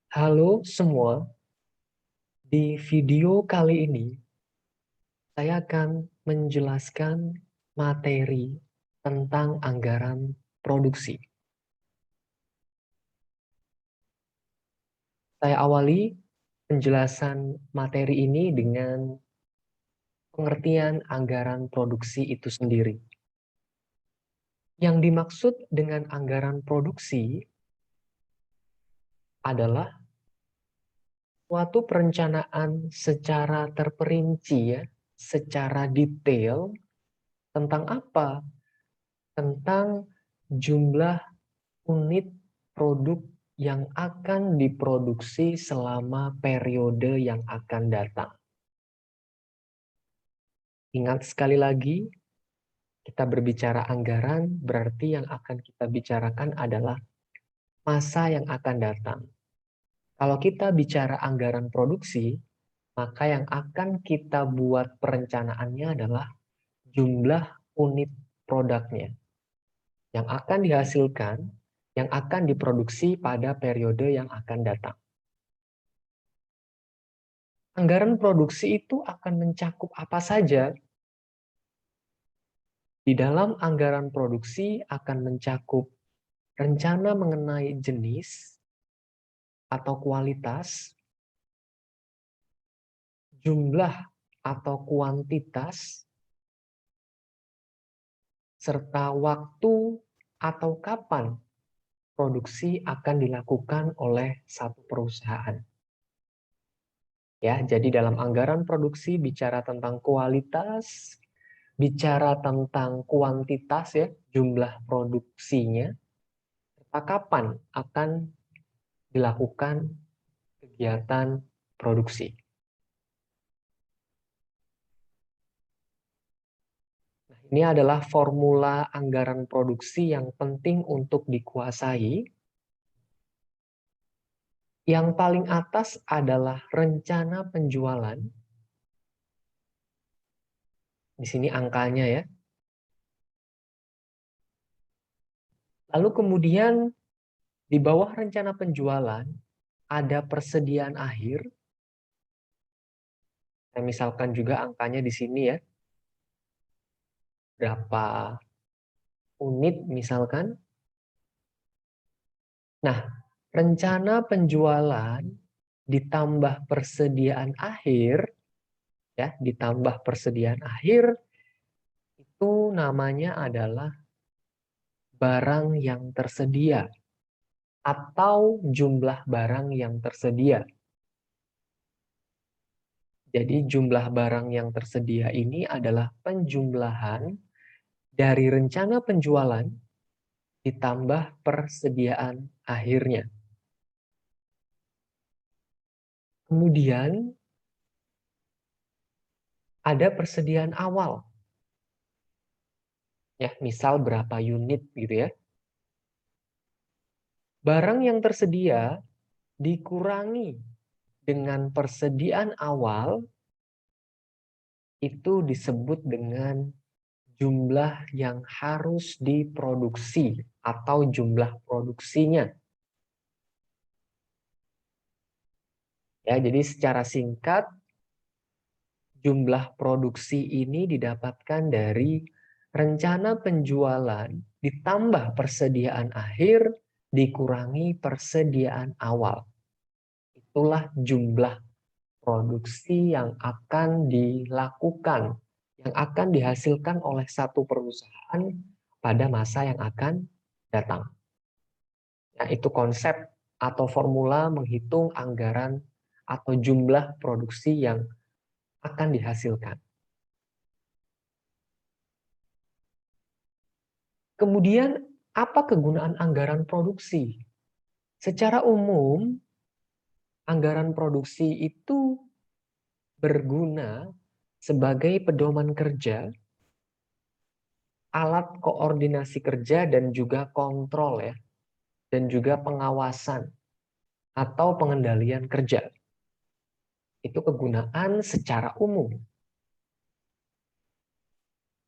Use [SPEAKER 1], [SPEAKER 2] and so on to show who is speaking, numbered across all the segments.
[SPEAKER 1] Halo semua, di video kali ini saya akan menjelaskan materi tentang anggaran produksi. Saya awali penjelasan materi ini dengan pengertian anggaran produksi itu sendiri. Yang dimaksud dengan anggaran produksi adalah suatu perencanaan secara terperinci ya, secara detail tentang apa? Tentang jumlah unit produk yang akan diproduksi selama periode yang akan datang. Ingat sekali lagi, kita berbicara anggaran, berarti yang akan kita bicarakan adalah masa yang akan datang. Kalau kita bicara anggaran produksi, maka yang akan kita buat perencanaannya adalah jumlah unit produknya yang akan dihasilkan, yang akan diproduksi pada periode yang akan datang. Anggaran produksi itu akan mencakup apa saja? Di dalam anggaran produksi akan mencakup rencana mengenai jenis atau kualitas, jumlah atau kuantitas, serta waktu atau kapan produksi akan dilakukan oleh satu perusahaan. Ya, jadi dalam anggaran produksi bicara tentang kualitas, bicara tentang kuantitas ya, jumlah produksinya, serta kapan akan dilakukan kegiatan produksi. Nah, ini adalah formula anggaran produksi yang penting untuk dikuasai. Yang paling atas adalah rencana penjualan. Di sini angkanya ya. Lalu kemudian di bawah rencana penjualan ada persediaan akhir. Saya misalkan juga angkanya di sini ya. Berapa unit misalkan. Nah, rencana penjualan ditambah persediaan akhir, ya, ditambah persediaan akhir, itu namanya adalah barang yang tersedia atau jumlah barang yang tersedia. Jadi jumlah barang yang tersedia ini adalah penjumlahan dari rencana penjualan ditambah persediaan akhirnya. Kemudian ada persediaan awal. Ya, misal berapa unit gitu ya. Barang yang tersedia dikurangi dengan persediaan awal itu disebut dengan jumlah yang harus diproduksi atau jumlah produksinya. Ya, jadi secara singkat jumlah produksi ini didapatkan dari rencana penjualan ditambah persediaan akhir dikurangi persediaan awal. Itulah jumlah produksi yang akan dilakukan, yang akan dihasilkan oleh satu perusahaan pada masa yang akan datang. Nah, itu konsep atau formula menghitung anggaran atau jumlah produksi yang akan dihasilkan. Kemudian, apa kegunaan anggaran produksi? Secara umum, anggaran produksi itu berguna sebagai pedoman kerja, alat koordinasi kerja, dan juga kontrol ya, dan juga pengawasan atau pengendalian kerja. Itu kegunaan secara umum.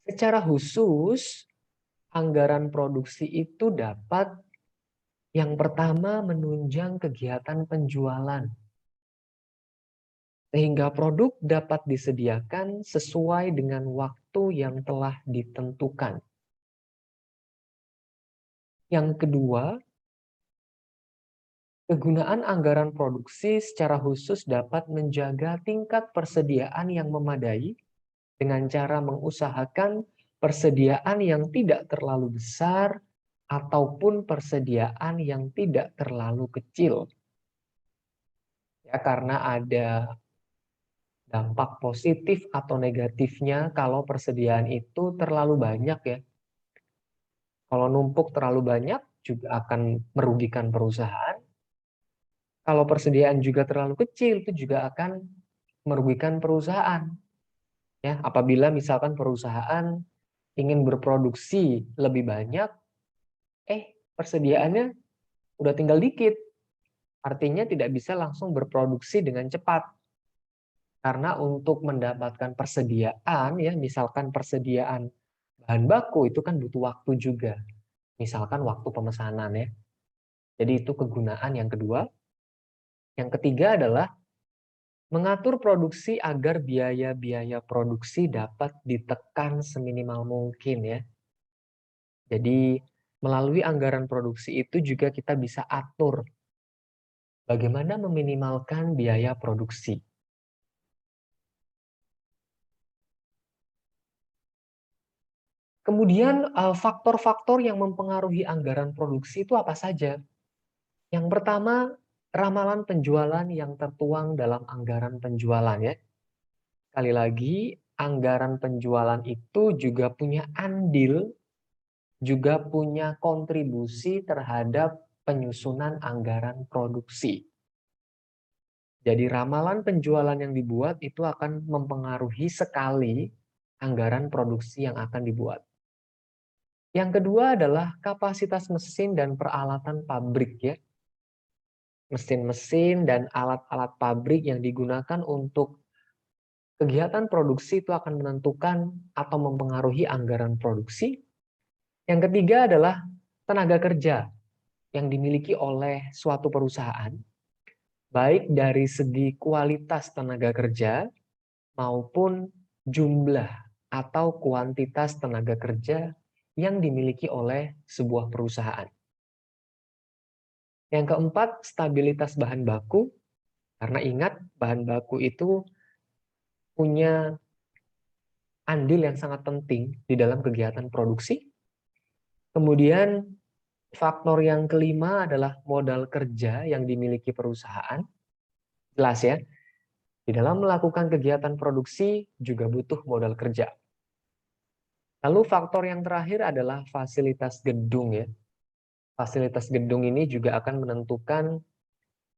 [SPEAKER 1] Secara khusus, anggaran produksi itu dapat Yang pertama, menunjang kegiatan penjualan, sehingga produk dapat disediakan sesuai dengan waktu yang telah ditentukan. Yang kedua, kegunaan anggaran produksi secara khusus dapat menjaga tingkat persediaan yang memadai dengan cara mengusahakan persediaan yang tidak terlalu besar ataupun persediaan yang tidak terlalu kecil. Ya, karena ada dampak positif atau negatifnya kalau persediaan itu terlalu banyak ya. Kalau numpuk terlalu banyak juga akan merugikan perusahaan. Kalau persediaan juga terlalu kecil itu juga akan merugikan perusahaan. Ya, apabila misalkan perusahaan ingin berproduksi lebih banyak, persediaannya udah tinggal dikit. Artinya tidak bisa langsung berproduksi dengan cepat. Karena untuk mendapatkan persediaan, ya misalkan persediaan bahan baku itu kan butuh waktu juga. Misalkan waktu pemesanan ya. Jadi itu kegunaan yang kedua. Yang ketiga adalah mengatur produksi agar biaya-biaya produksi dapat ditekan seminimal mungkin ya. Jadi melalui anggaran produksi itu juga kita bisa atur bagaimana meminimalkan biaya produksi. Kemudian faktor-faktor yang mempengaruhi anggaran produksi itu apa saja? Yang pertama, ramalan penjualan yang tertuang dalam anggaran penjualan ya. Sekali lagi, anggaran penjualan itu juga punya andil, juga punya kontribusi terhadap penyusunan anggaran produksi. Jadi ramalan penjualan yang dibuat itu akan mempengaruhi sekali anggaran produksi yang akan dibuat. Yang kedua adalah kapasitas mesin dan peralatan pabrik ya. Mesin-mesin dan alat-alat pabrik yang digunakan untuk kegiatan produksi itu akan menentukan atau mempengaruhi anggaran produksi. Yang ketiga adalah tenaga kerja yang dimiliki oleh suatu perusahaan, baik dari segi kualitas tenaga kerja maupun jumlah atau kuantitas tenaga kerja yang dimiliki oleh sebuah perusahaan. Yang keempat, stabilitas bahan baku. Karena ingat, bahan baku itu punya andil yang sangat penting di dalam kegiatan produksi. Kemudian, faktor yang kelima adalah modal kerja yang dimiliki perusahaan. Jelas ya, di dalam melakukan kegiatan produksi juga butuh modal kerja. Lalu faktor yang terakhir adalah fasilitas gedung ya. Fasilitas gedung ini juga akan menentukan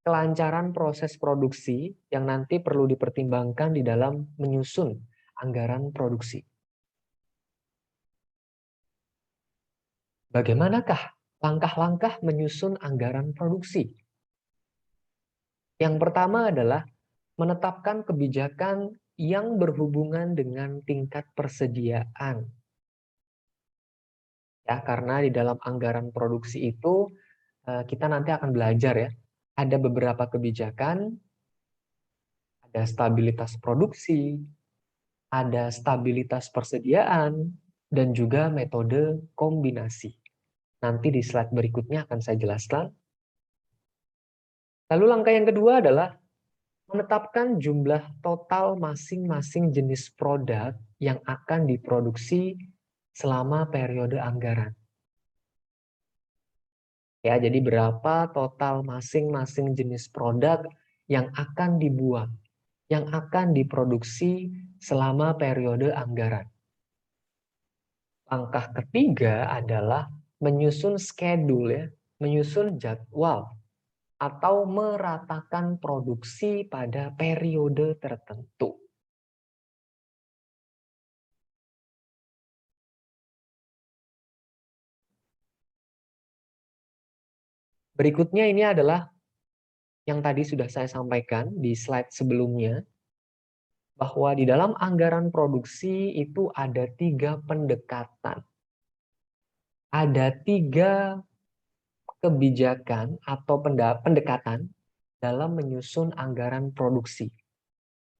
[SPEAKER 1] kelancaran proses produksi yang nanti perlu dipertimbangkan di dalam menyusun anggaran produksi. Bagaimanakah langkah-langkah menyusun anggaran produksi? Yang pertama adalah menetapkan kebijakan yang berhubungan dengan tingkat persediaan. Ya, karena di dalam anggaran produksi itu kita nanti akan belajar ya, ada beberapa kebijakan, ada stabilitas produksi, ada stabilitas persediaan, dan juga metode kombinasi. Nanti di slide berikutnya akan saya jelaskan. Lalu langkah yang kedua adalah menetapkan jumlah total masing-masing jenis produk yang akan diproduksi selama periode anggaran. Ya, jadi berapa total masing-masing jenis produk yang akan dibuat, yang akan diproduksi selama periode anggaran. Langkah ketiga adalah menyusun schedule ya, menyusun jadwal atau meratakan produksi pada periode tertentu. Berikutnya ini adalah yang tadi sudah saya sampaikan di slide sebelumnya, bahwa di dalam anggaran produksi itu ada 3 pendekatan. Ada 3 kebijakan atau pendekatan dalam menyusun anggaran produksi.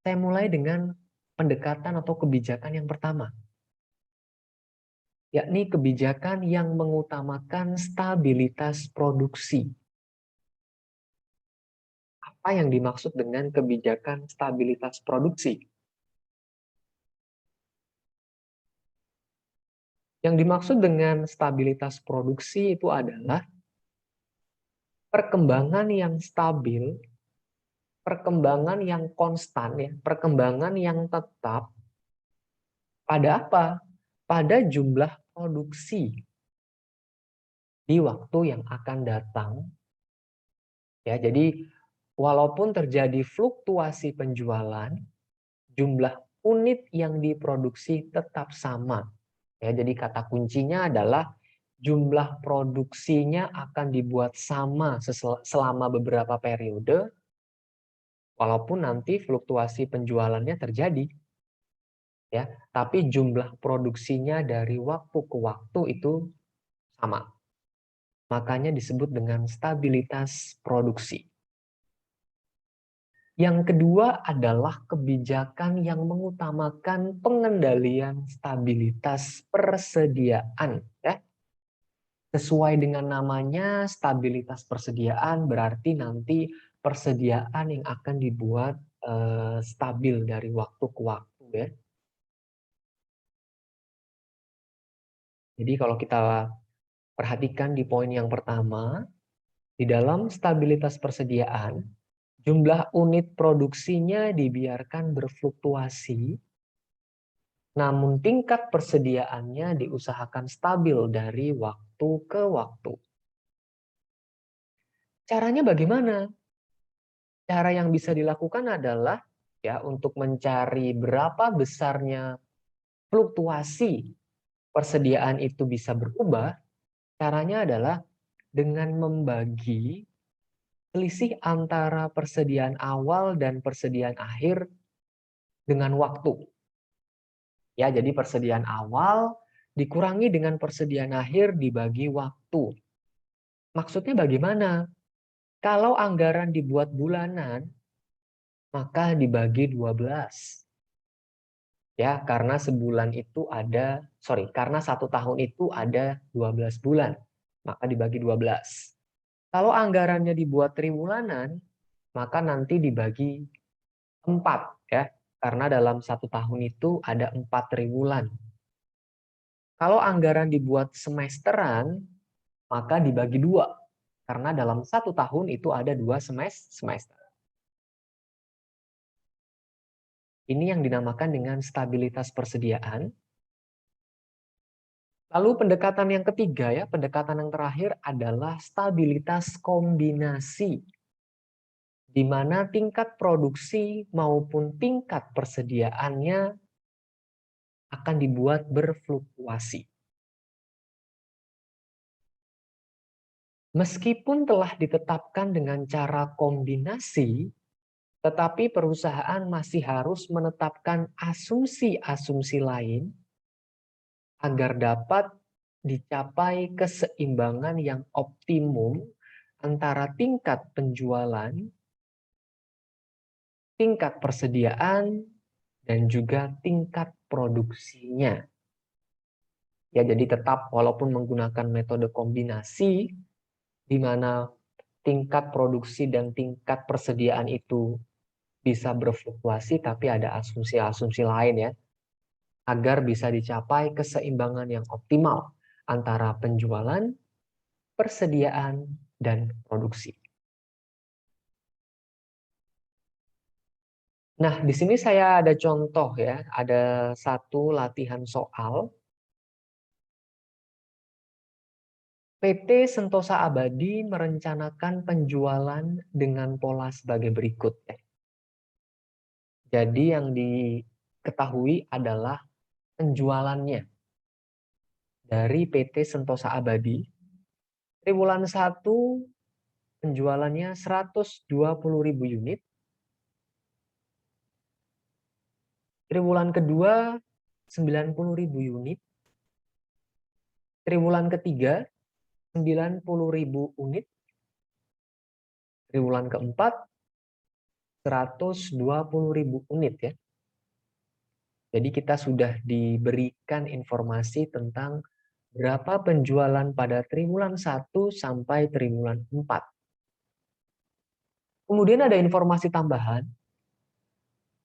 [SPEAKER 1] Saya mulai dengan pendekatan atau kebijakan yang pertama, yakni kebijakan yang mengutamakan stabilitas produksi. Apa yang dimaksud dengan kebijakan stabilitas produksi? Yang dimaksud dengan stabilitas produksi itu adalah perkembangan yang stabil, perkembangan yang konstan, ya, perkembangan yang tetap pada apa? Pada jumlah produksi di waktu yang akan datang. Ya, jadi walaupun terjadi fluktuasi penjualan, jumlah unit yang diproduksi tetap sama. Ya, jadi kata kuncinya adalah jumlah produksinya akan dibuat sama selama beberapa periode, walaupun nanti fluktuasi penjualannya terjadi. Ya, tapi jumlah produksinya dari waktu ke waktu itu sama. Makanya disebut dengan stabilitas produksi. Yang kedua adalah kebijakan yang mengutamakan pengendalian stabilitas persediaan. Ya. Sesuai dengan namanya, stabilitas persediaan berarti nanti persediaan yang akan dibuat stabil dari waktu ke waktu. Ya. Jadi kalau kita perhatikan di poin yang pertama, di dalam stabilitas persediaan, jumlah unit produksinya dibiarkan berfluktuasi, namun tingkat persediaannya diusahakan stabil dari waktu ke waktu. Caranya bagaimana? Cara yang bisa dilakukan adalah ya untuk mencari berapa besarnya fluktuasi persediaan itu bisa berubah, caranya adalah dengan membagi selisih antara persediaan awal dan persediaan akhir dengan waktu. Ya, jadi persediaan awal dikurangi dengan persediaan akhir dibagi waktu. Maksudnya bagaimana? Kalau anggaran dibuat bulanan, maka dibagi 12. Ya, karena sebulan itu karena 1 tahun itu ada 12 bulan, maka dibagi 12. Kalau anggarannya dibuat triwulanan, maka nanti dibagi 4, ya. Karena dalam 1 tahun itu ada 4 triwulan. Kalau anggaran dibuat semesteran, maka dibagi 2. Karena dalam 1 tahun itu ada 2 semester. Ini yang dinamakan dengan stabilitas persediaan. Lalu pendekatan yang ketiga, ya, pendekatan yang terakhir adalah stabilitas kombinasi, di mana tingkat produksi maupun tingkat persediaannya akan dibuat berfluktuasi. Meskipun telah ditetapkan dengan cara kombinasi, tetapi perusahaan masih harus menetapkan asumsi-asumsi lain agar dapat dicapai keseimbangan yang optimum antara tingkat penjualan, tingkat persediaan, dan juga tingkat produksinya. Ya, jadi tetap walaupun menggunakan metode kombinasi, di mana tingkat produksi dan tingkat persediaan itu bisa berfluktuasi, tapi ada asumsi-asumsi lain, ya, agar bisa dicapai keseimbangan yang optimal antara penjualan, persediaan, dan produksi. Nah, di sini saya ada contoh, ya, ada satu latihan soal. PT Sentosa Abadi merencanakan penjualan dengan pola sebagai berikut. Jadi yang diketahui adalah penjualannya dari PT Sentosa Abadi. Triwulan 1 penjualannya 120.000 unit. Triwulan kedua 90.000 unit. Triwulan ketiga 90.000 unit, triwulan keempat 120.000 unit ya. Jadi kita sudah diberikan informasi tentang berapa penjualan pada triwulan 1 sampai triwulan 4. Kemudian ada informasi tambahan,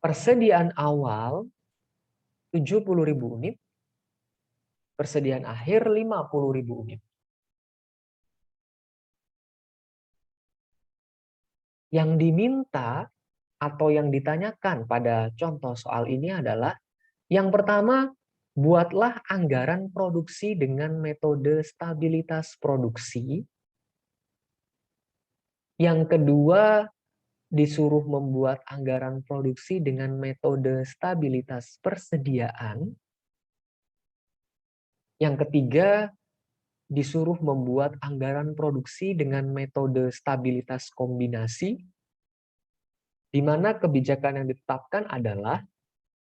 [SPEAKER 1] persediaan awal 70.000 unit, persediaan akhir 50.000 unit. Yang diminta atau yang ditanyakan pada contoh soal ini adalah yang pertama, buatlah anggaran produksi dengan metode stabilitas produksi. Yang kedua, disuruh membuat anggaran produksi dengan metode stabilitas persediaan. Yang ketiga, disuruh membuat anggaran produksi dengan metode stabilitas kombinasi, di mana kebijakan yang ditetapkan adalah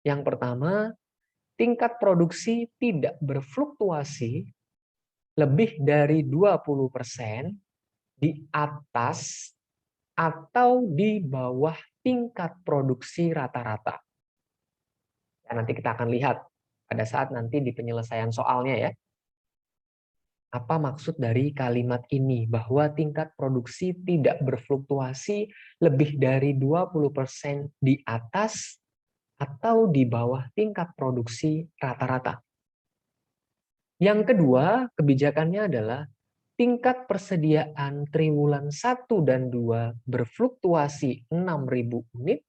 [SPEAKER 1] yang pertama, tingkat produksi tidak berfluktuasi lebih dari 20% di atas atau di bawah tingkat produksi rata-rata. Ya, nanti kita akan lihat pada saat nanti di penyelesaian soalnya ya. Apa maksud dari kalimat ini? Bahwa tingkat produksi tidak berfluktuasi lebih dari 20% di atas atau di bawah tingkat produksi rata-rata. Yang kedua, kebijakannya adalah tingkat persediaan triwulan 1 dan 2 berfluktuasi 6.000 unit,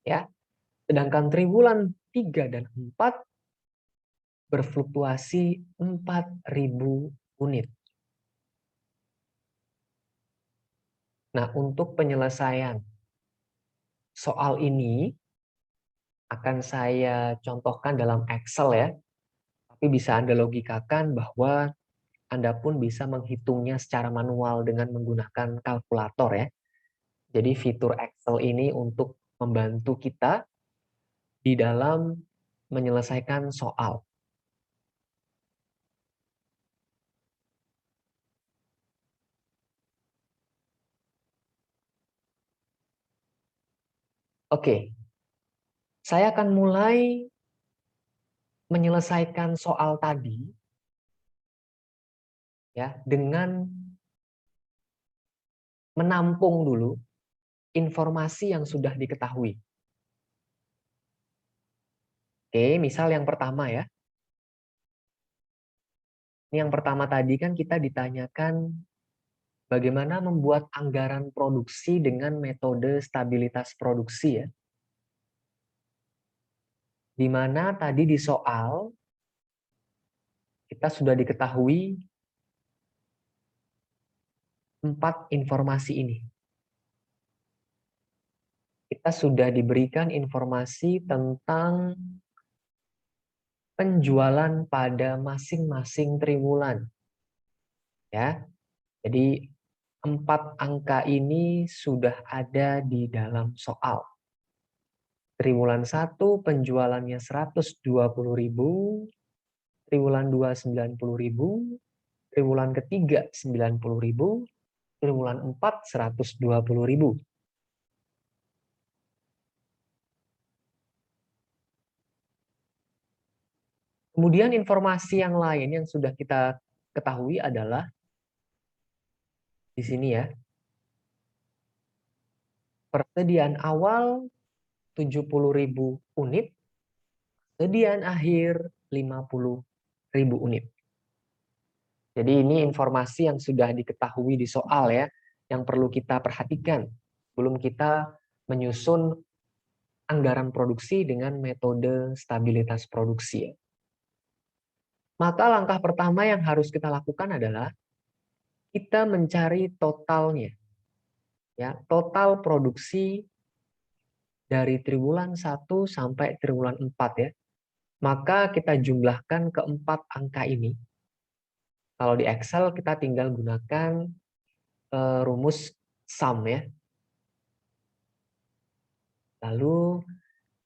[SPEAKER 1] ya. Sedangkan triwulan 3 dan 4 berfluktuasi 4.000 unit. Nah, untuk penyelesaian soal ini akan saya contohkan dalam Excel ya. Tapi bisa Anda logikakan bahwa Anda pun bisa menghitungnya secara manual dengan menggunakan kalkulator ya. Jadi fitur Excel ini untuk membantu kita di dalam menyelesaikan soal. Oke, saya akan mulai menyelesaikan soal tadi ya dengan menampung dulu informasi yang sudah diketahui. Oke, misal yang pertama ya. Yang pertama tadi kan kita ditanyakan bagaimana membuat anggaran produksi dengan metode stabilitas produksi ya. Di mana tadi di soal kita sudah diketahui 4 informasi ini. Kita sudah diberikan informasi tentang penjualan pada masing-masing triwulan. Ya. Jadi 4 angka ini sudah ada di dalam soal. Triwulan 1 penjualannya 120.000, triwulan 2 90.000, triwulan ketiga 90.000, triwulan 4 120.000. Kemudian informasi yang lain yang sudah kita ketahui adalah di sini ya. Persediaan awal 70.000 unit, persediaan akhir 50.000 unit. Jadi ini informasi yang sudah diketahui di soal ya, yang perlu kita perhatikan sebelum kita menyusun anggaran produksi dengan metode stabilitas produksi. Maka langkah pertama yang harus kita lakukan adalah kita mencari totalnya. Ya, total produksi dari triwulan 1 sampai triwulan 4 ya. Maka kita jumlahkan keempat angka ini. Kalau di Excel kita tinggal gunakan rumus sum ya. Lalu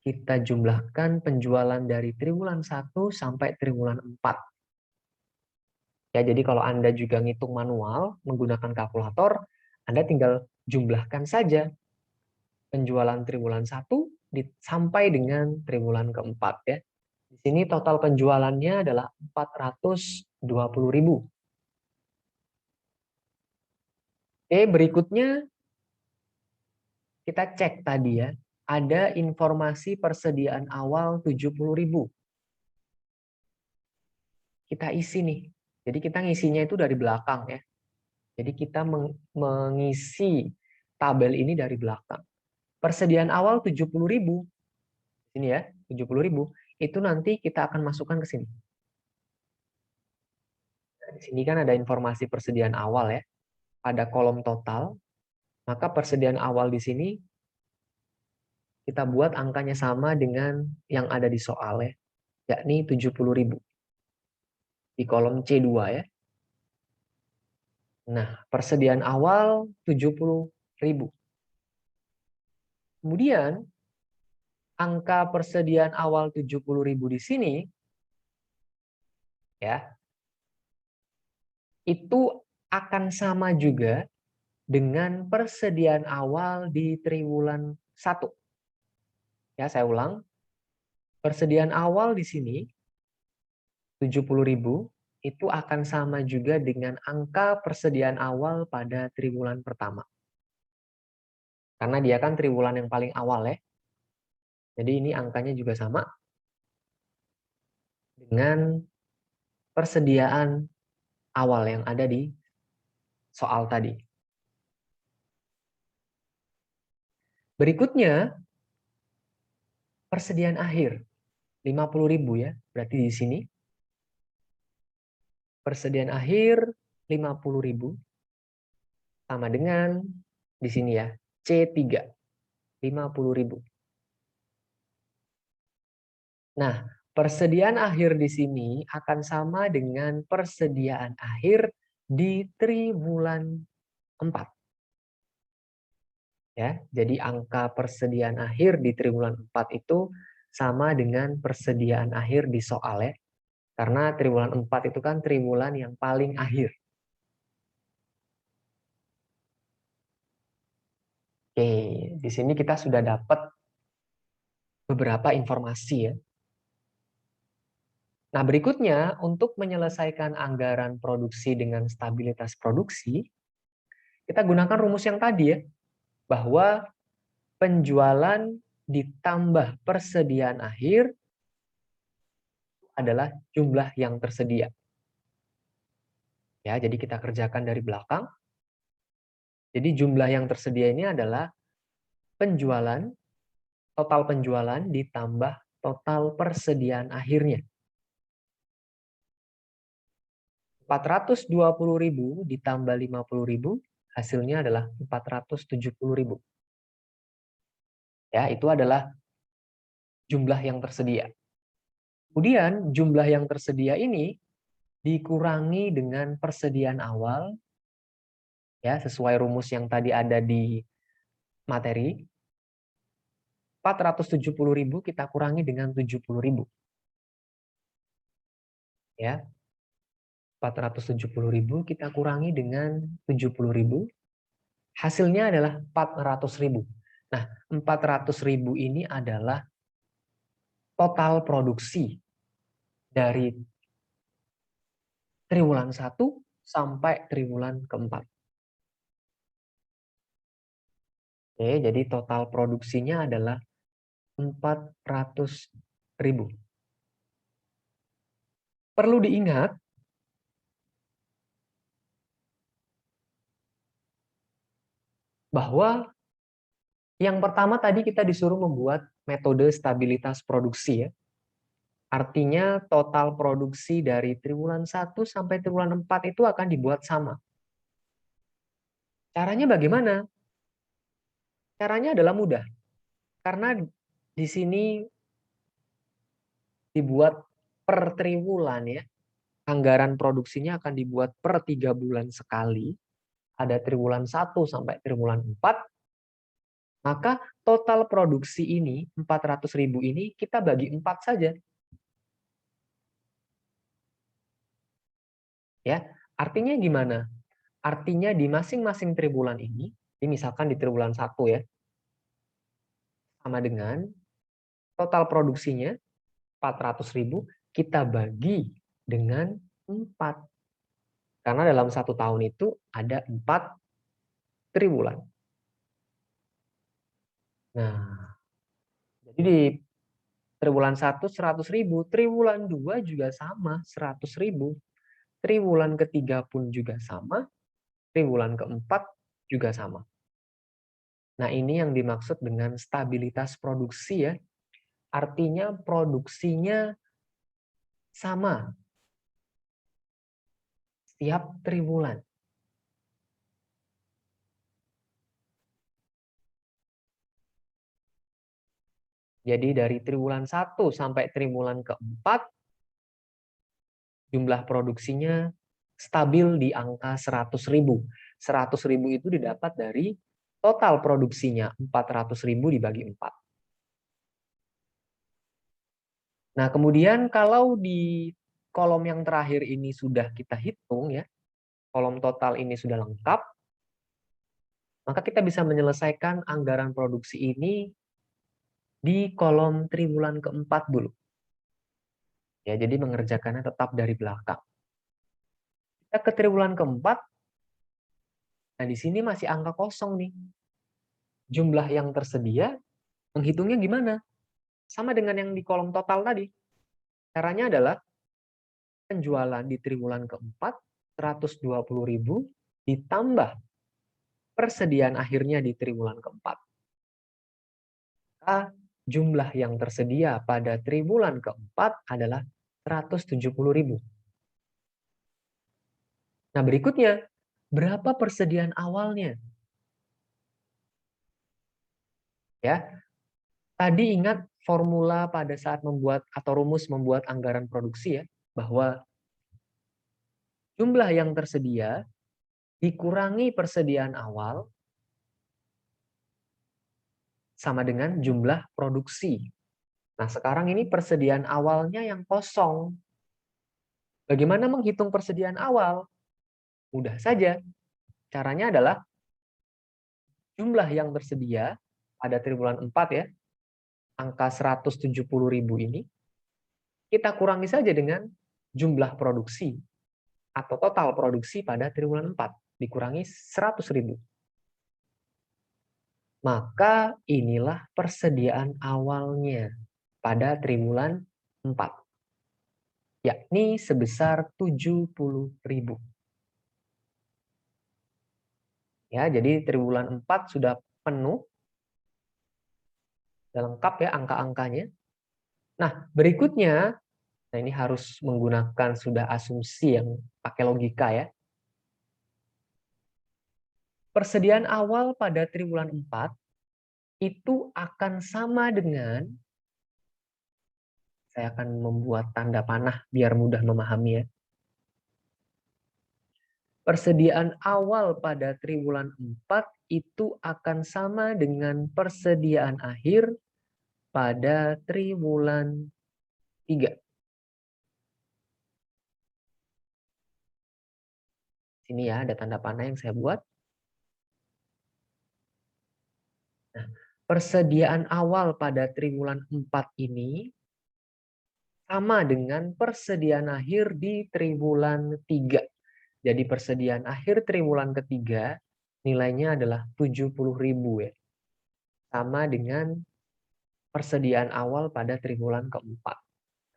[SPEAKER 1] kita jumlahkan penjualan dari triwulan 1 sampai triwulan 4. Ya, jadi kalau Anda juga ngitung manual menggunakan kalkulator, Anda tinggal jumlahkan saja penjualan triwulan 1 sampai dengan triwulan keempat ya. Di sini total penjualannya adalah 420.000. Oke, berikutnya kita cek tadi ya. Ada informasi persediaan awal 70.000. Kita isi nih. Jadi kita ngisinya itu dari belakang ya. Jadi kita mengisi tabel ini dari belakang. Persediaan awal 70.000. Ini ya, 70.000. Itu nanti kita akan masukkan ke sini. Nah, di sini kan ada informasi persediaan awal ya. Pada kolom total, maka persediaan awal di sini kita buat angkanya sama dengan yang ada di soal ya, yakni 70.000. Di kolom C2 ya. Nah, persediaan awal 70.000. Kemudian, angka persediaan awal 70.000 di sini, ya, itu akan sama juga dengan persediaan awal di triwulan 1. Ya, saya ulang. Persediaan awal di sini 70.000 itu akan sama juga dengan angka persediaan awal pada triwulan pertama. Karena dia kan triwulan yang paling awal ya. Jadi ini angkanya juga sama dengan persediaan awal yang ada di soal tadi. Berikutnya, persediaan akhir. 50.000 ya, berarti di sini. Persediaan akhir 50.000 sama dengan di sini ya, C3. 50.000. Nah, persediaan akhir di sini akan sama dengan persediaan akhir di triwulan 4. Ya, jadi angka persediaan akhir di triwulan 4 itu sama dengan persediaan akhir di soal ya. Karena triwulan 4 itu kan triwulan yang paling akhir. Oke, di sini kita sudah dapat beberapa informasi ya. Nah, berikutnya untuk menyelesaikan anggaran produksi dengan stabilitas produksi, kita gunakan rumus yang tadi ya, bahwa penjualan ditambah persediaan akhir adalah jumlah yang tersedia. Ya, jadi kita kerjakan dari belakang. Jadi jumlah yang tersedia ini adalah penjualan, total penjualan ditambah total persediaan akhirnya. 420.000 ditambah 50.000, hasilnya adalah 470.000. Ya, itu adalah jumlah yang tersedia. Kemudian jumlah yang tersedia ini dikurangi dengan persediaan awal, ya sesuai rumus yang tadi ada di materi. 470.000 kita kurangi dengan 70.000. Ya, 470.000 kita kurangi dengan 70.000. Hasilnya adalah 400.000. Nah, 400.000 ini adalah total produksi dari triwulan 1 sampai triwulan keempat. Oke, jadi total produksinya adalah 400.000. Perlu diingat, bahwa yang pertama tadi kita disuruh membuat metode stabilitas produksi ya. Artinya total produksi dari triwulan 1 sampai triwulan 4 itu akan dibuat sama. Caranya bagaimana? Caranya adalah mudah. Karena di sini dibuat per triwulan ya. Anggaran produksinya akan dibuat per 3 bulan sekali. Ada triwulan 1 sampai triwulan 4. Maka total produksi ini, 400.000 ini, kita bagi 4 saja. Ya, artinya gimana? Artinya di masing-masing triwulan ini misalkan di triwulan 1 ya, sama dengan total produksinya 400.000 kita bagi dengan 4. Karena dalam 1 tahun itu ada 4 triwulan. Nah, jadi di triwulan 1 100.000, triwulan 2 juga sama 100.000, triwulan ketiga pun juga sama, triwulan keempat juga sama. Nah, ini yang dimaksud dengan stabilitas produksi ya. Artinya produksinya sama setiap triwulan. Jadi dari triwulan 1 sampai triwulan keempat, jumlah produksinya stabil di angka 100.000. 100.000 itu didapat dari total produksinya 400.000 dibagi 4. Nah, kemudian kalau di kolom yang terakhir ini sudah kita hitung ya, kolom total ini sudah lengkap, maka kita bisa menyelesaikan anggaran produksi ini di kolom triwulan keempat dulu. Ya, jadi mengerjakannya tetap dari belakang. Kita ke triwulan keempat, nah di sini masih angka kosong nih. Jumlah yang tersedia, menghitungnya gimana? Sama dengan yang di kolom total tadi. Caranya adalah penjualan di triwulan keempat 120.000 ditambah persediaan akhirnya di triwulan keempat. Maka jumlah yang tersedia pada triwulan keempat adalah 170.000. Nah, berikutnya, berapa persediaan awalnya? Ya, tadi ingat formula pada saat membuat atau rumus membuat anggaran produksi ya, bahwa jumlah yang tersedia dikurangi persediaan awal sama dengan jumlah produksi. Nah, sekarang ini persediaan awalnya yang kosong. Bagaimana menghitung persediaan awal? Mudah saja. Caranya adalah jumlah yang tersedia pada triwulan 4 ya, angka 170.000 ini, kita kurangi saja dengan jumlah produksi atau total produksi pada triwulan 4, dikurangi 100.000. Maka inilah persediaan awalnya pada triwulan 4, yakni sebesar 70.000. Ya, jadi triwulan 4 sudah penuh, sudah lengkap ya angka-angkanya. Nah, berikutnya, nah ini harus menggunakan sudah asumsi yang pakai logika ya. Persediaan awal pada triwulan 4 itu akan sama dengan, saya akan membuat tanda panah biar mudah memahami ya. Persediaan awal pada triwulan 4 itu akan sama dengan persediaan akhir pada triwulan 3. Sini ya, ada tanda panah yang saya buat. Nah, persediaan awal pada triwulan 4 ini sama dengan persediaan akhir di triwulan 3. Jadi persediaan akhir triwulan ketiga nilainya adalah 70.000 ya. Sama dengan persediaan awal pada triwulan keempat.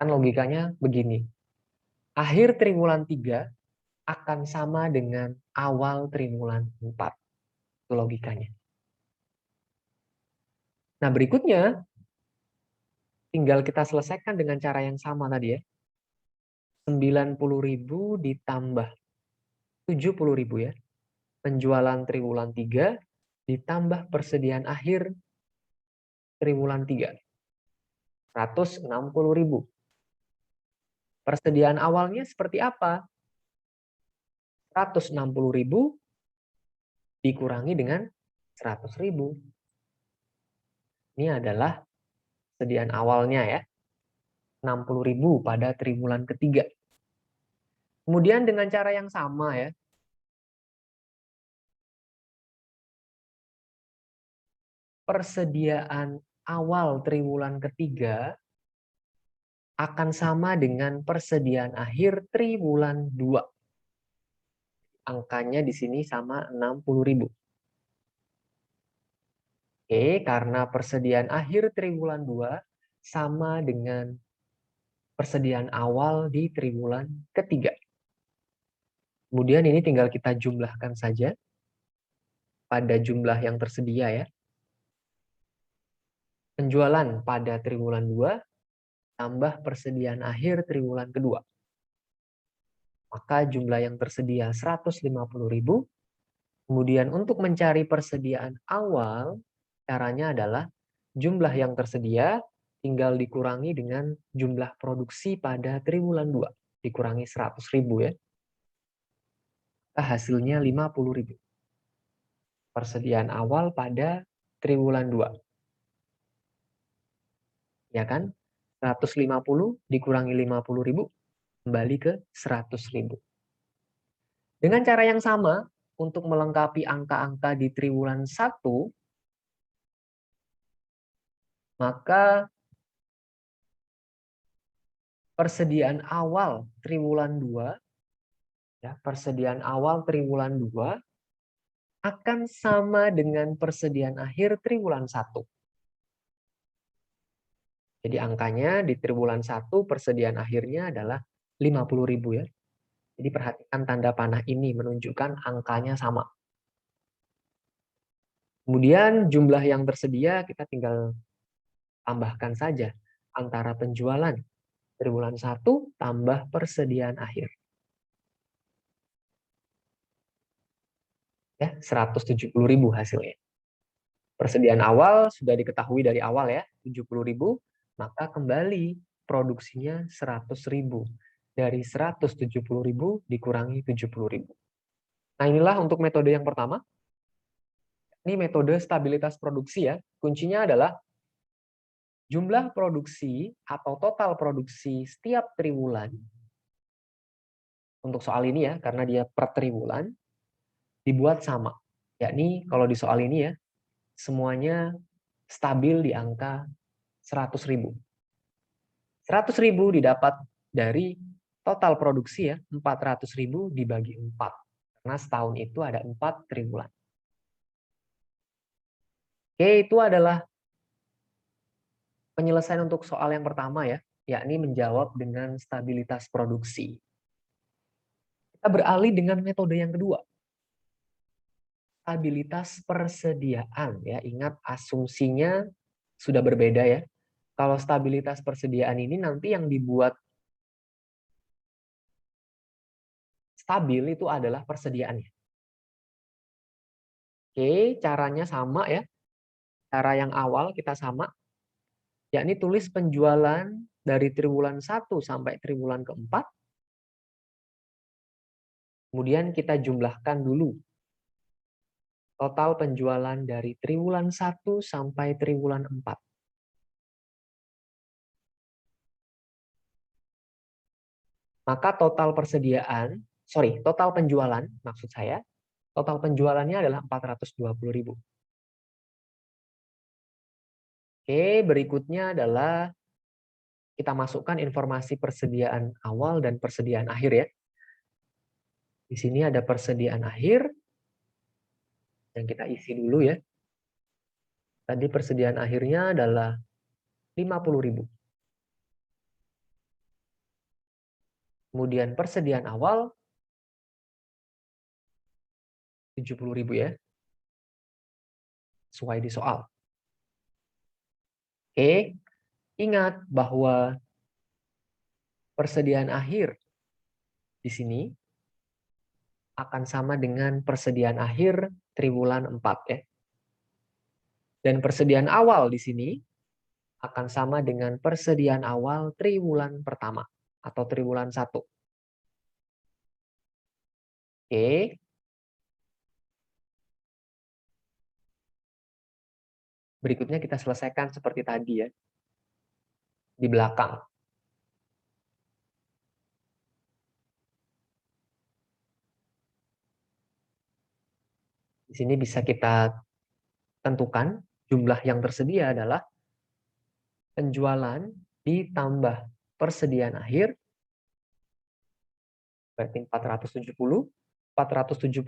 [SPEAKER 1] Kan logikanya begini. Akhir triwulan 3 akan sama dengan awal triwulan 4. Itu logikanya. Nah, berikutnya tinggal kita selesaikan dengan cara yang sama tadi ya. 90.000 ditambah 70.000 ya. Penjualan triwulan 3 ditambah persediaan akhir triwulan 3. 160.000. Persediaan awalnya seperti apa? 160.000 dikurangi dengan 100.000. Ini adalah persediaan awalnya ya. 60.000 pada triwulan ketiga. Kemudian dengan cara yang sama ya, persediaan awal triwulan ketiga akan sama dengan persediaan akhir triwulan 2. Angkanya di sini sama 60.000. Oke, karena persediaan akhir triwulan 2 sama dengan persediaan awal di triwulan ketiga. Kemudian ini tinggal kita jumlahkan saja pada jumlah yang tersedia ya. Penjualan pada triwulan 2 tambah persediaan akhir triwulan kedua. Maka jumlah yang tersedia 150.000. Kemudian untuk mencari persediaan awal, caranya adalah jumlah yang tersedia tinggal dikurangi dengan jumlah produksi pada triwulan 2. Dikurangi 100.000 ya. Hasilnya 50.000. Persediaan awal pada triwulan 2. Ya kan? 150 dikurangi 50.000 kembali ke 100.000. Dengan cara yang sama, untuk melengkapi angka-angka di triwulan 1, maka persediaan awal triwulan 2, ya, persediaan awal triwulan 2 akan sama dengan persediaan akhir triwulan 1. Jadi angkanya di triwulan 1 persediaan akhirnya adalah 50.000 ya. Jadi perhatikan tanda panah ini menunjukkan angkanya sama. Kemudian jumlah yang tersedia kita tinggal tambahkan saja antara penjualan triwulan 1 tambah persediaan akhir. Ya, 170.000 hasilnya. Persediaan awal sudah diketahui dari awal ya, 70.000, maka kembali produksinya 100.000. Dari 170.000 dikurangi 70.000. Nah, inilah untuk metode yang pertama. Ini metode stabilitas produksi ya. Kuncinya adalah jumlah produksi atau total produksi setiap triwulan. Untuk soal ini ya, karena dia per triwulan, dibuat sama. Yakni kalau di soal ini ya, semuanya stabil di angka 100.000. 100.000 didapat dari total produksi ya, 400.000 dibagi 4. Karena setahun itu ada 4 triwulan. Oke, itu adalah penyelesaian untuk soal yang pertama ya, yakni menjawab dengan stabilitas produksi. Kita beralih dengan metode yang kedua. Stabilitas persediaan ya, ingat asumsinya sudah berbeda ya. Kalau stabilitas persediaan ini nanti yang dibuat stabil itu adalah persediaannya. Oke, caranya sama ya. Cara yang awal kita sama, yakni tulis penjualan dari triwulan 1 sampai triwulan keempat. Kemudian kita jumlahkan dulu total penjualan dari triwulan 1 sampai triwulan 4. Maka total total penjualan, maksud saya, total penjualannya adalah 420.000. Oke, berikutnya adalah kita masukkan informasi persediaan awal dan persediaan akhir ya. Di sini ada persediaan akhir yang kita isi dulu ya. Tadi persediaan akhirnya adalah 50.000. Kemudian persediaan awal 70.000 ya. Sesuai di soal. Oke, ingat bahwa persediaan akhir di sini akan sama dengan persediaan akhir triwulan 4 ya. Dan persediaan awal di sini akan sama dengan persediaan awal triwulan pertama atau triwulan 1. Oke. Berikutnya kita selesaikan seperti tadi ya. Di belakang. Di sini bisa kita tentukan jumlah yang tersedia adalah penjualan ditambah persediaan akhir, berarti 470. 470.000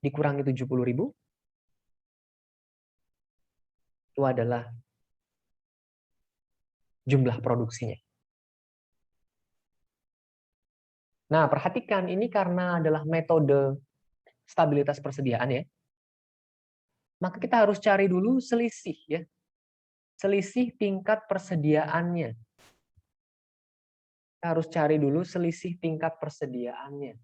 [SPEAKER 1] dikurangi 70.000, itu adalah jumlah produksinya. Nah, perhatikan ini karena adalah metode stabilitas persediaan ya. Maka kita harus cari dulu selisih ya. Selisih tingkat persediaannya. Kita harus cari dulu selisih tingkat persediaannya.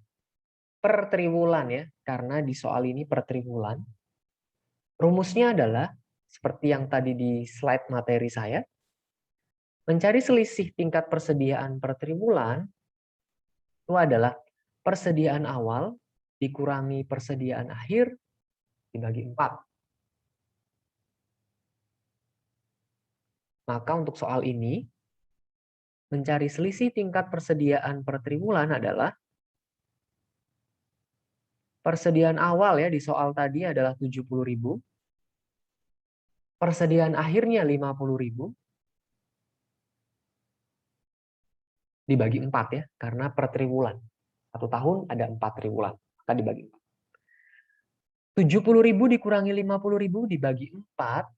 [SPEAKER 1] Per triwulan ya, karena di soal ini per triwulan. Rumusnya adalah seperti yang tadi di slide materi saya. Mencari selisih tingkat persediaan per triwulan itu adalah persediaan awal dikurangi persediaan akhir dibagi 4. Maka untuk soal ini, mencari selisih tingkat persediaan per triwulan adalah persediaan awal ya di soal tadi adalah 70.000. Persediaan akhirnya 50.000 dibagi 4 ya, karena per triwulan. 1 tahun ada 4 triwulan, maka dibagi 4. 70.000 dikurangi 50.000 dibagi 4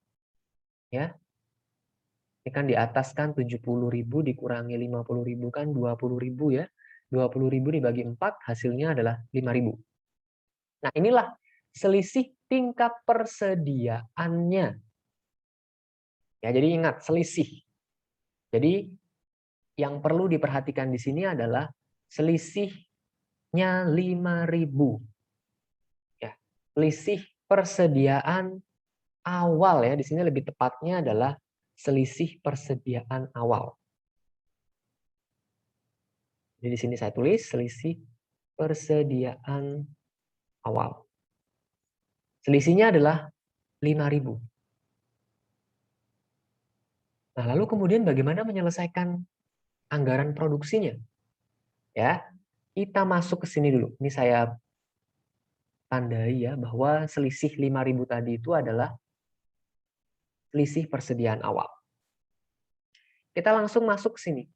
[SPEAKER 1] ya. Ini kan di atas kan 70.000 dikurangi 50.000 kan 20.000 ya. 20.000 dibagi 4 hasilnya adalah 5.000. Nah, inilah selisih tingkat persediaannya. Ya, jadi ingat selisih. Jadi yang perlu diperhatikan di sini adalah selisihnya 5.000. Ya, selisih persediaan awal ya. Di sini lebih tepatnya adalah selisih persediaan awal. Jadi di sini saya tulis selisih persediaan awal. Selisihnya adalah 5.000. Nah, lalu kemudian bagaimana menyelesaikan anggaran produksinya? Ya, kita masuk ke sini dulu. Ini saya tandai ya bahwa selisih 5.000 tadi itu adalah selisih persediaan awal. Kita langsung masuk ke sini.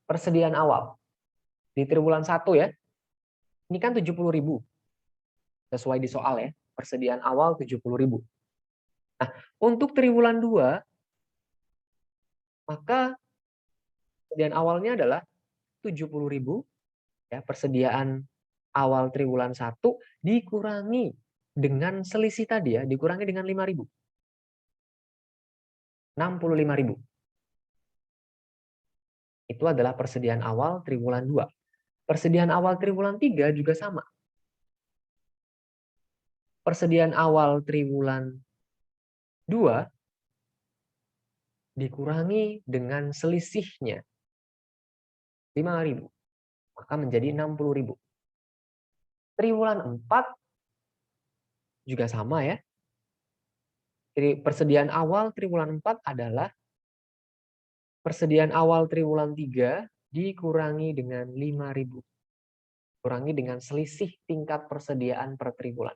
[SPEAKER 1] Persediaan awal. Di triwulan 1 ya. Ini kan 70.000. Sesuai di soal ya. Persediaan awal 70.000. Nah, untuk triwulan 2, maka persediaan awalnya adalah 70.000 ya, persediaan awal triwulan 1 dikurangi dengan selisih tadi ya, dikurangi dengan 5.000. 65.000. Itu adalah persediaan awal triwulan 2. Persediaan awal triwulan 3 juga sama. Persediaan awal triwulan 2 dikurangi dengan selisihnya 5.000. Maka menjadi 60.000. Triwulan 4 juga sama ya. Jadi persediaan awal triwulan 4 adalah persediaan awal triwulan 3 dikurangi dengan 5.000. Kurangi dengan selisih tingkat persediaan per triwulan.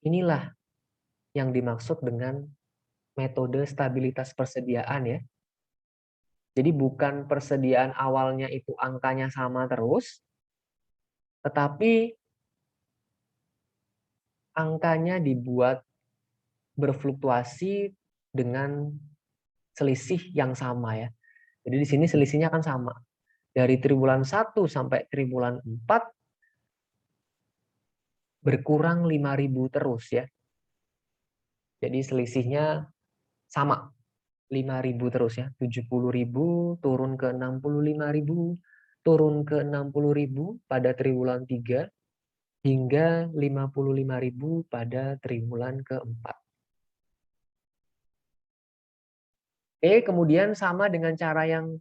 [SPEAKER 1] Inilah yang dimaksud dengan metode stabilitas persediaan ya. Jadi bukan persediaan awalnya itu angkanya sama terus, tetapi angkanya dibuat berfluktuasi dengan selisih yang sama ya. Jadi di sini selisihnya akan sama. Dari triwulan 1 sampai triwulan 4 berkurang 5.000 terus ya. Jadi selisihnya sama. 5.000 terus ya. 70.000 turun ke 65.000, turun ke 60.000 pada triwulan 3 hingga 55.000 pada triwulan keempat. Oke, kemudian sama dengan cara yang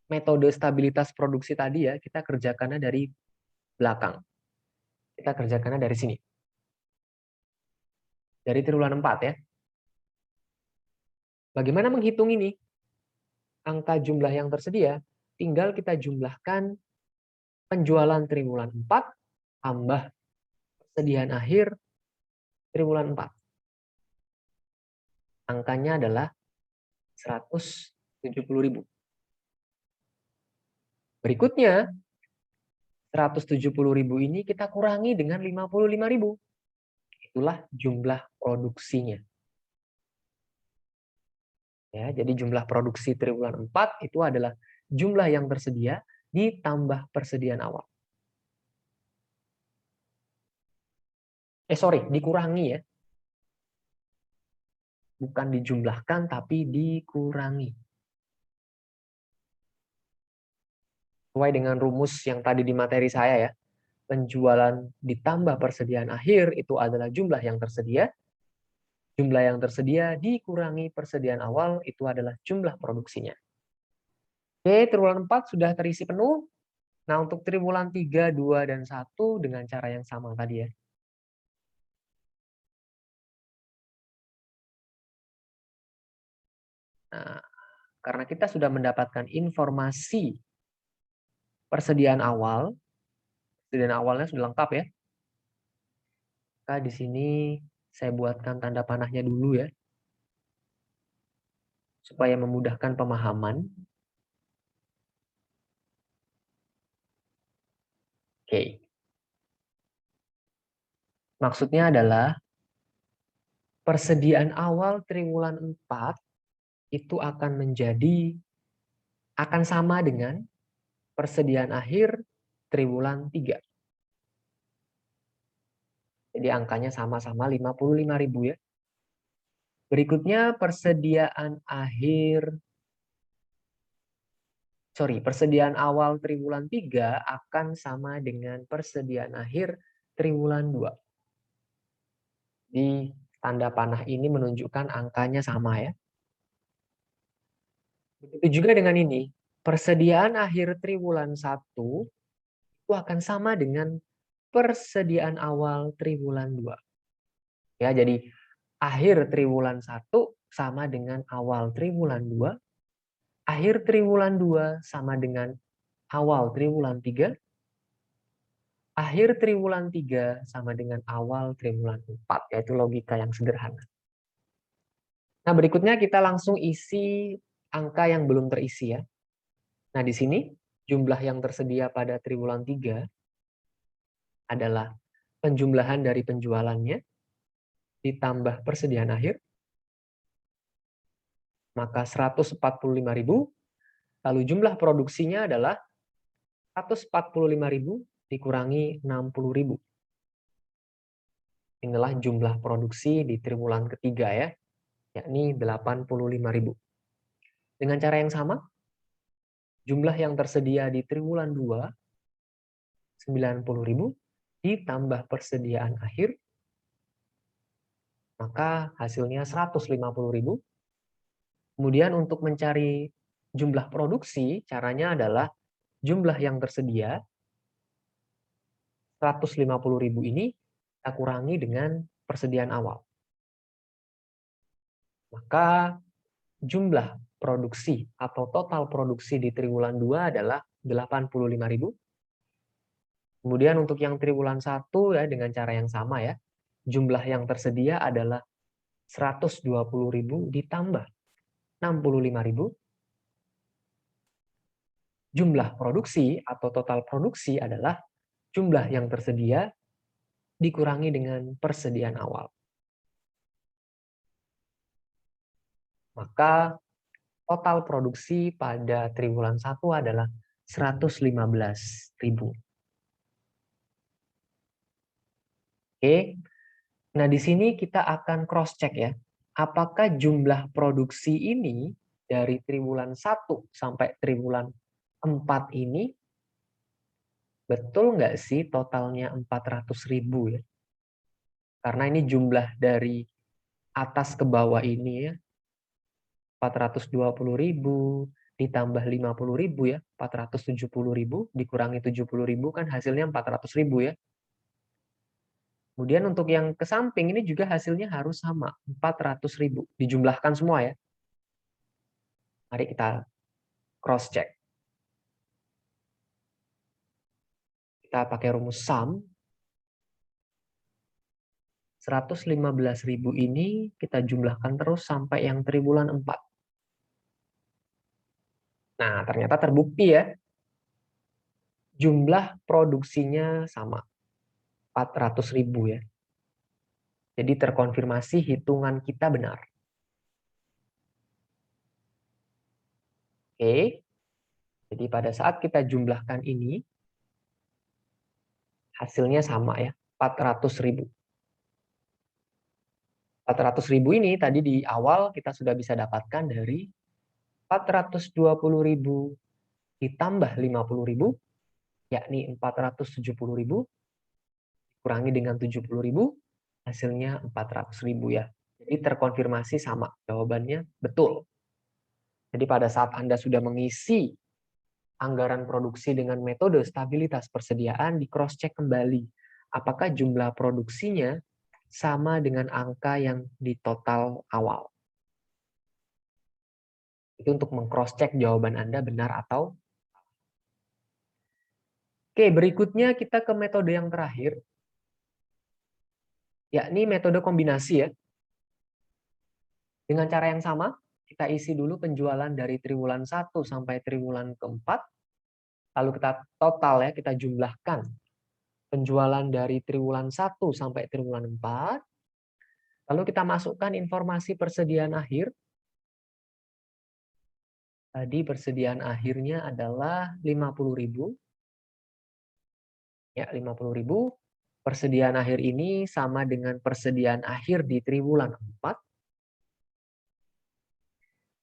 [SPEAKER 1] metode stabilitas produksi tadi ya, kita kerjakannya dari belakang. Kita kerjakannya dari sini. Dari triwulan 4 ya. Bagaimana menghitung ini? Angka jumlah yang tersedia, tinggal kita jumlahkan penjualan triwulan 4 tambah persediaan akhir triwulan 4. Angkanya adalah 170.000. Berikutnya, 170.000 ini kita kurangi dengan 55.000. Itulah jumlah produksinya. Ya, jadi jumlah produksi triwulan 4 itu adalah jumlah yang tersedia ditambah persediaan awal. Dikurangi ya. Bukan dijumlahkan, tapi dikurangi. Sesuai dengan rumus yang tadi di materi saya ya. Penjualan ditambah persediaan akhir itu adalah jumlah yang tersedia. Jumlah yang tersedia dikurangi persediaan awal itu adalah jumlah produksinya. Oke, triwulan 4 sudah terisi penuh. Nah, untuk triwulan 3, 2, dan 1 dengan cara yang sama tadi ya. Nah, karena kita sudah mendapatkan informasi persediaan awalnya sudah lengkap ya. Maka di sini saya buatkan tanda panahnya dulu ya. Supaya memudahkan pemahaman. Oke. Maksudnya adalah persediaan awal triwulan 4 itu akan sama dengan persediaan akhir triwulan 3. Jadi angkanya sama-sama 55.000 ya. Berikutnya persediaan awal triwulan 3 akan sama dengan persediaan akhir triwulan 2. Di tanda panah ini menunjukkan angkanya sama ya. Begitu juga dengan ini. Persediaan akhir triwulan 1 itu akan sama dengan persediaan awal triwulan 2. Ya, jadi akhir triwulan 1 sama dengan awal triwulan 2. Akhir triwulan 2 sama dengan awal triwulan 3. Akhir triwulan 3 sama dengan awal triwulan 4. Yaitu logika yang sederhana. Nah, berikutnya kita langsung isi angka yang belum terisi ya. Nah, di sini jumlah yang tersedia pada triwulan 3 adalah penjumlahan dari penjualannya ditambah persediaan akhir, maka 145.000, lalu jumlah produksinya adalah 145.000 dikurangi 60.000. Inilah jumlah produksi di triwulan ketiga ya, yakni 85.000. Dengan cara yang sama, jumlah yang tersedia di triwulan 2, 90.000, ditambah persediaan akhir, maka hasilnya 150.000. Kemudian untuk mencari jumlah produksi, caranya adalah jumlah yang tersedia, 150.000 ini, kita kurangi dengan persediaan awal. Maka jumlah produksi atau total produksi di triwulan 2 adalah 85.000. Kemudian untuk yang triwulan 1 ya dengan cara yang sama ya. Jumlah yang tersedia adalah 120.000 ditambah 65.000. Jumlah produksi atau total produksi adalah jumlah yang tersedia dikurangi dengan persediaan awal. Maka total produksi pada triwulan 1 adalah 115.000. Oke. Nah, di sini kita akan cross check ya. Apakah jumlah produksi ini dari triwulan 1 sampai triwulan 4 ini betul nggak sih totalnya 400.000 ya? Karena ini jumlah dari atas ke bawah ini ya. 420.000 ditambah 50.000 ya, 470.000 dikurangi 70.000 kan hasilnya 400.000 ya. Kemudian untuk yang ke samping ini juga hasilnya harus sama, 400.000. Dijumlahkan semua ya. Mari kita cross check. Kita pakai rumus sum. 115.000 ini kita jumlahkan terus sampai yang triwulan 4. Nah, ternyata terbukti ya. Jumlah produksinya sama. 400.000 ya. Jadi terkonfirmasi hitungan kita benar. Oke. Jadi pada saat kita jumlahkan ini, hasilnya sama ya, 400.000. 400.000 ini tadi di awal kita sudah bisa dapatkan dari 420.000 ditambah 50.000, yakni 470.000, kurangi dengan 70.000, hasilnya 400.000 ya. Jadi terkonfirmasi sama, jawabannya betul. Jadi pada saat Anda sudah mengisi anggaran produksi dengan metode stabilitas persediaan, di cross check kembali apakah jumlah produksinya sama dengan angka yang di total awal. Itu untuk meng-cross check jawaban Anda benar atau. Oke, berikutnya kita ke metode yang terakhir, yakni metode kombinasi ya. Dengan cara yang sama, kita isi dulu penjualan dari triwulan 1 sampai triwulan keempat, lalu kita total ya, kita jumlahkan penjualan dari triwulan 1 sampai triwulan 4, lalu kita masukkan informasi persediaan akhir. Tadi persediaan akhirnya adalah 50.000. Ya, 50.000. Persediaan akhir ini sama dengan persediaan akhir di triwulan 4.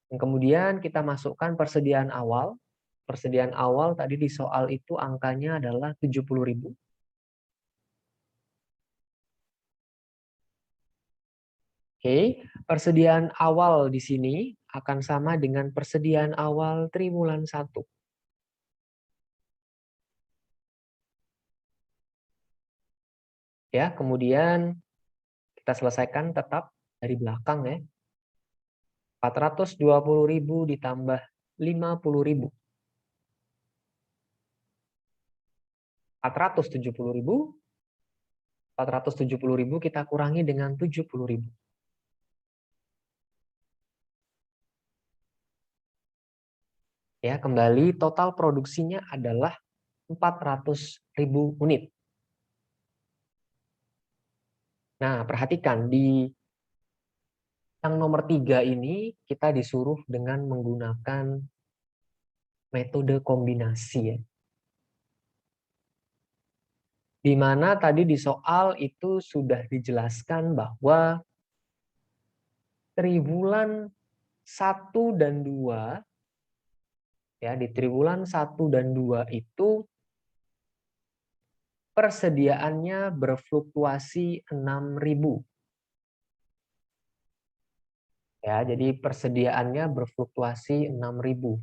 [SPEAKER 1] Dan kemudian kita masukkan persediaan awal. Persediaan awal tadi di soal itu angkanya adalah 70.000. Oke, persediaan awal di sini akan sama dengan persediaan awal triwulan 1. Ya, kemudian kita selesaikan tetap dari belakang ya. 420.000 ditambah 50.000. 470.000. 470.000 kita kurangi dengan 70.000. Ya, kembali total produksinya adalah 400.000 unit. Nah, perhatikan di yang nomor 3 ini kita disuruh dengan menggunakan metode kombinasi ya. Di mana tadi di soal itu sudah dijelaskan bahwa triwulan 1 dan 2 ya, di triwulan 1 dan 2 itu persediaannya berfluktuasi 6.000. Ya, jadi persediaannya berfluktuasi 6.000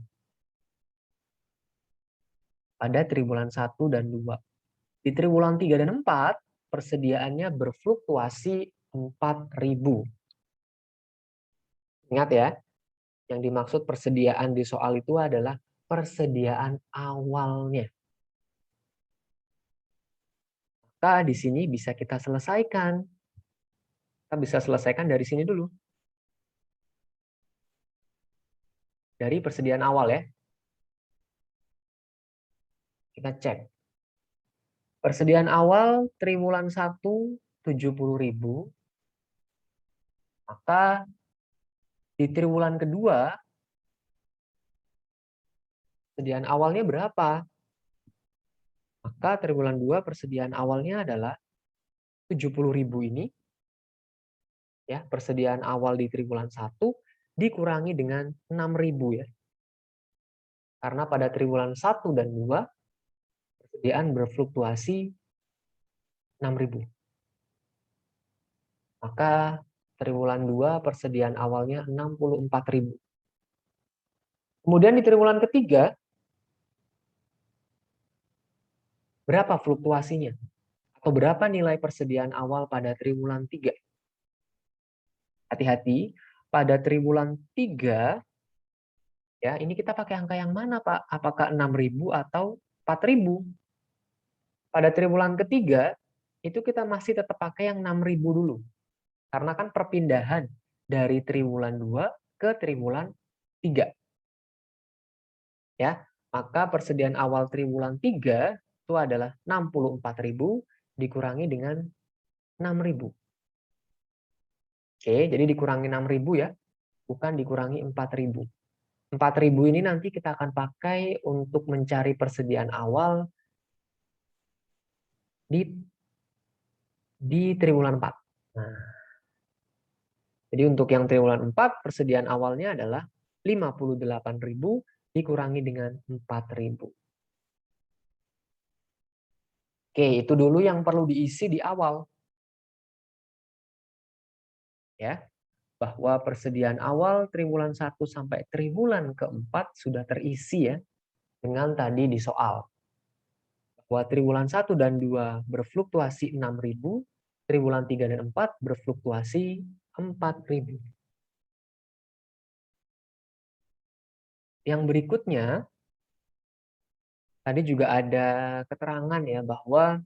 [SPEAKER 1] pada triwulan 1 dan 2. Di triwulan 3 dan 4, persediaannya berfluktuasi 4.000. Ingat ya, yang dimaksud persediaan di soal itu adalah persediaan awalnya. Maka di sini bisa kita selesaikan. Kita bisa selesaikan dari sini dulu. Dari persediaan awal ya. Kita cek. Persediaan awal triwulan 1 70.000. Maka di triwulan kedua persediaan awalnya berapa? Maka triwulan 2 persediaan awalnya adalah 70.000 ini. Ya, persediaan awal di triwulan 1 dikurangi dengan 6.000 ya. Karena pada triwulan 1 dan 2 persediaan berfluktuasi 6.000. Maka triwulan 2 persediaan awalnya 64.000. Kemudian di triwulan ketiga, berapa fluktuasinya? Atau berapa nilai persediaan awal pada triwulan 3? Hati-hati, pada triwulan 3, ya ini kita pakai angka yang mana Pak? Apakah 6.000 atau 4.000? Pada triwulan ketiga, itu kita masih tetap pakai yang 6.000 dulu. Karena kan perpindahan dari triwulan 2 ke triwulan 3. Ya, maka persediaan awal triwulan 3 itu adalah 64.000 dikurangi dengan 6.000. Oke, jadi dikurangi 6.000 ya, bukan dikurangi 4.000. 4.000 ini nanti kita akan pakai untuk mencari persediaan awal di triwulan 4. Nah, jadi untuk yang triwulan 4, persediaan awalnya adalah 58.000 dikurangi dengan 4.000. Oke, itu dulu yang perlu diisi di awal. Ya, bahwa persediaan awal triwulan 1 sampai triwulan keempat sudah terisi ya dengan tadi di soal. Bahwa triwulan 1 dan 2 berfluktuasi 6.000, triwulan 3 dan 4 berfluktuasi 4.000. Yang berikutnya, tadi juga ada keterangan ya bahwa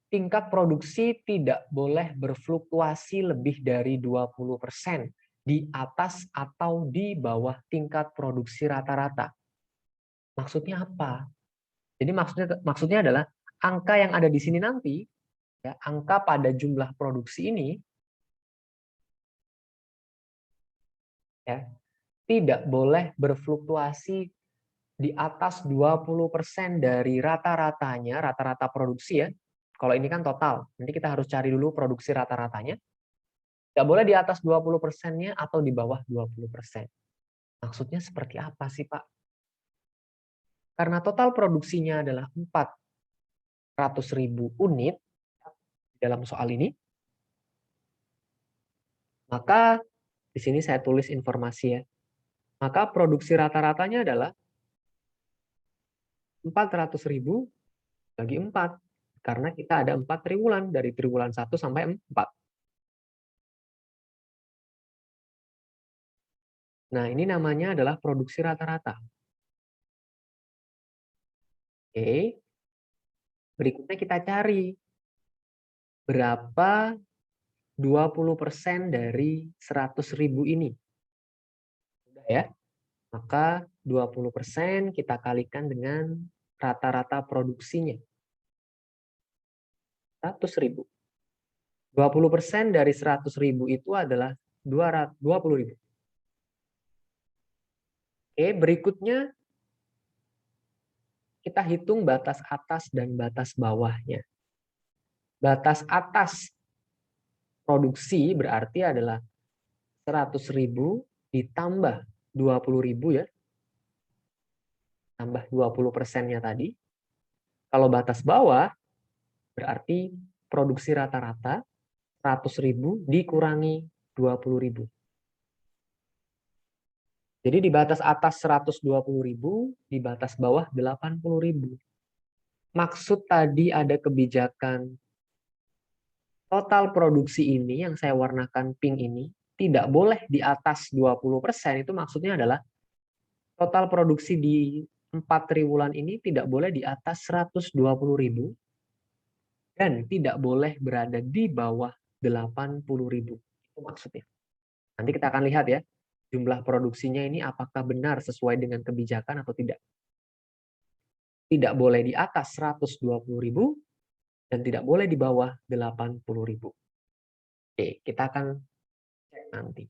[SPEAKER 1] tingkat produksi tidak boleh berfluktuasi lebih dari 20% di atas atau di bawah tingkat produksi rata-rata. Maksudnya apa? Jadi maksudnya adalah angka yang ada di sini nanti, ya, angka pada jumlah produksi ini ya, tidak boleh berfluktuasi di atas 20% dari rata-ratanya, rata-rata produksi ya. Kalau ini kan total, nanti kita harus cari dulu produksi rata-ratanya. Tidak boleh di atas 20%-nya atau di bawah 20%. Maksudnya seperti apa sih, Pak? Karena total produksinya adalah 400.000 unit dalam soal ini, maka di sini saya tulis informasi ya. Maka produksi rata-ratanya adalah 400.000 bagi 4. Karena kita ada 4 triwulan, dari triwulan 1 sampai 4. Nah, ini namanya adalah produksi rata-rata. Oke. Berikutnya kita cari berapa 20% dari 100.000 ini. Sudah ya. Maka 20% kita kalikan dengan rata-rata produksinya. 100.000. 20% dari 100.000 itu adalah 20.000. Oke, berikutnya kita hitung batas atas dan batas bawahnya. Batas atas produksi berarti adalah 100.000 ditambah 20.000 ya. Tambah 20%-nya tadi. Kalau batas bawah berarti produksi rata-rata 100.000 dikurangi 20.000. Jadi di batas atas 120.000, di batas bawah 80.000. Maksud tadi ada kebijakan total produksi ini yang saya warnakan pink ini tidak boleh di atas 20%, itu maksudnya adalah total produksi di 4 triwulan ini tidak boleh di atas 120.000 dan tidak boleh berada di bawah 80.000. Itu maksudnya. Nanti kita akan lihat ya, jumlah produksinya ini apakah benar sesuai dengan kebijakan atau tidak. Tidak boleh di atas 120.000 dan tidak boleh di bawah 80.000. Oke, kita akan cek nanti.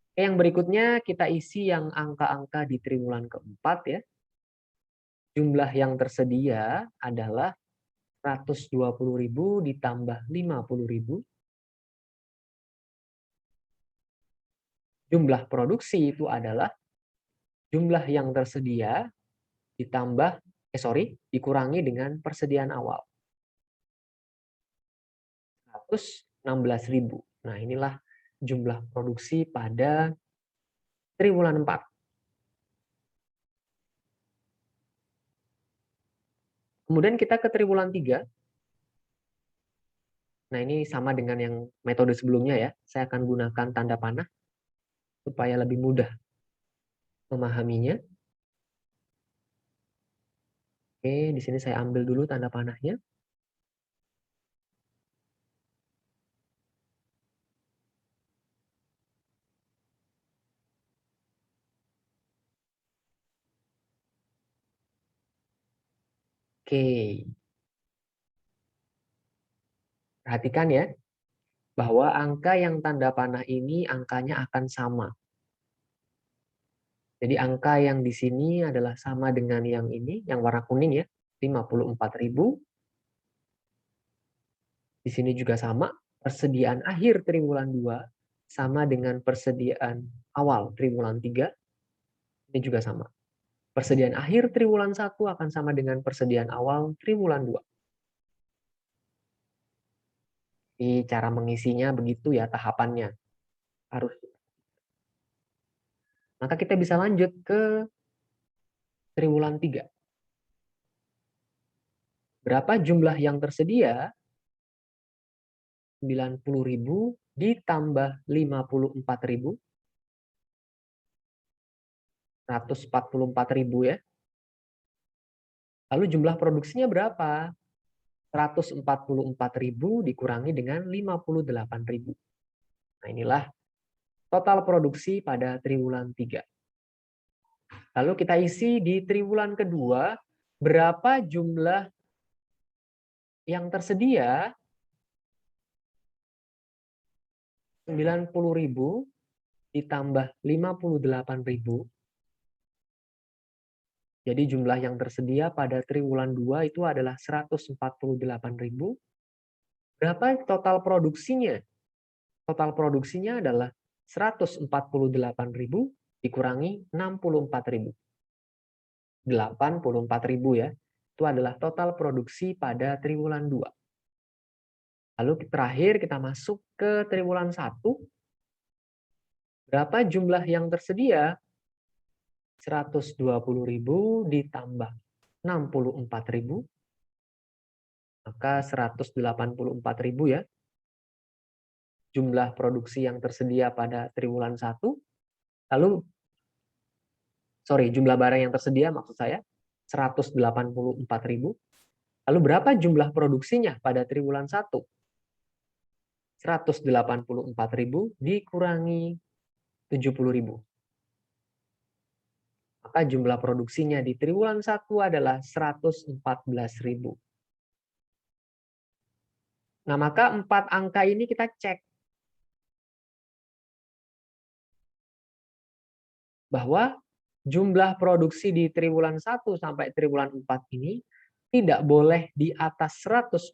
[SPEAKER 1] Oke, yang berikutnya kita isi yang angka-angka di triwulan keempat ya. Jumlah yang tersedia adalah 120.000 ditambah 50.000. Jumlah produksi itu adalah jumlah yang tersedia ditambah dikurangi dengan persediaan awal. 116.000. Nah, inilah jumlah produksi pada triwulan 4. Kemudian kita ke triwulan 3. Nah, ini sama dengan yang metode sebelumnya ya. Saya akan gunakan tanda panah supaya lebih mudah memahaminya. Oke, di sini saya ambil dulu tanda panahnya. Oke, perhatikan ya, bahwa angka yang tanda panah ini angkanya akan sama. Jadi angka yang di sini adalah sama dengan yang ini, yang warna kuning ya, 54.000. Di sini juga sama, persediaan akhir triwulan 2 sama dengan persediaan awal triwulan 3. Ini juga sama. Persediaan akhir triwulan 1 akan sama dengan persediaan awal triwulan 2. Di cara mengisinya begitu ya tahapannya. Harus. Maka kita bisa lanjut ke triwulan 3. Berapa jumlah yang tersedia? 90.000 ditambah 54.000. 144.000 ya. Lalu jumlah produksinya berapa? 144.000 dikurangi dengan 58.000. Nah, inilah total produksi pada triwulan 3. Lalu kita isi di triwulan kedua, berapa jumlah yang tersedia? 90.000 ditambah 58.000. Jadi jumlah yang tersedia pada triwulan 2 itu adalah 148.000. Berapa total produksinya? Total produksinya adalah 148.000 dikurangi 64.000. 84.000 ya. Itu adalah total produksi pada triwulan 2. Lalu terakhir kita masuk ke triwulan 1. Berapa jumlah yang tersedia? 120.000 ditambah 64.000. Maka 184.000 ya. Jumlah produksi yang tersedia pada triwulan 1. Lalu, jumlah barang yang tersedia maksud saya, 184.000. Lalu berapa jumlah produksinya pada triwulan 1? 184.000 dikurangi 70.000. Maka jumlah produksinya di triwulan 1 adalah 114.000. Nah, maka 4 angka ini kita cek. Bahwa jumlah produksi di triwulan 1 sampai triwulan 4 ini tidak boleh di atas 120.000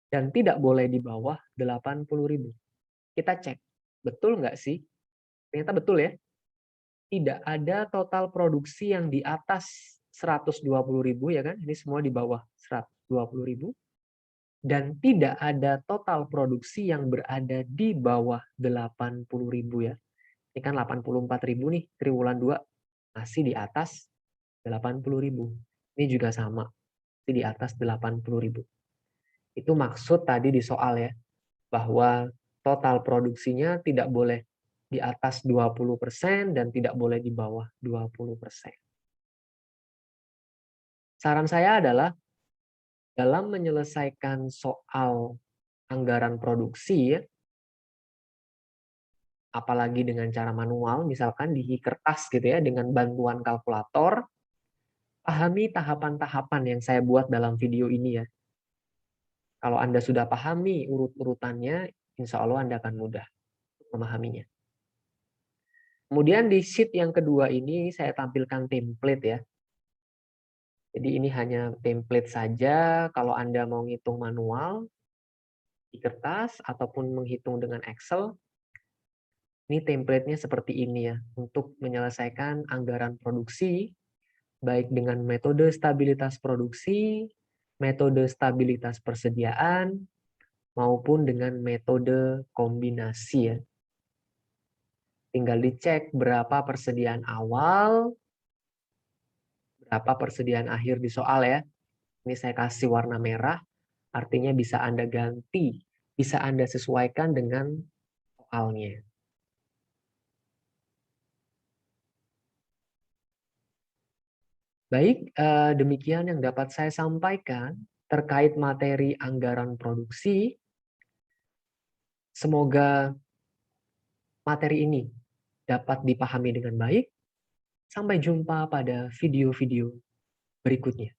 [SPEAKER 1] dan tidak boleh di bawah 80.000. Kita cek, betul nggak sih? Ternyata betul ya. Tidak ada total produksi yang di atas 120.000 ya kan? Ini semua di bawah 120.000. Dan tidak ada total produksi yang berada di bawah 80.000 ya. Ini kan 84.000 nih, triwulan 2 masih di atas 80.000. Ini juga sama, masih di atas 80.000. Itu maksud tadi di soal ya, bahwa total produksinya tidak boleh di atas 20% dan tidak boleh di bawah 20%. Saran saya adalah dalam menyelesaikan soal anggaran produksi, ya, apalagi dengan cara manual, misalkan di kertas gitu ya, dengan bantuan kalkulator, pahami tahapan-tahapan yang saya buat dalam video ini ya. Kalau Anda sudah pahami urut-urutannya, insya Allah Anda akan mudah memahaminya. Kemudian di sheet yang kedua ini saya tampilkan template ya. Jadi ini hanya template saja kalau Anda mau ngitung manual di kertas ataupun menghitung dengan Excel. Ini template-nya seperti ini ya, untuk menyelesaikan anggaran produksi, baik dengan metode stabilitas produksi, metode stabilitas persediaan, maupun dengan metode kombinasi ya. Tinggal dicek berapa persediaan awal, berapa persediaan akhir di soal ya. Ini saya kasih warna merah, artinya bisa Anda ganti, bisa Anda sesuaikan dengan soalnya. Baik, demikian yang dapat saya sampaikan terkait materi anggaran produksi. Semoga materi ini dapat dipahami dengan baik. Sampai jumpa pada video-video berikutnya.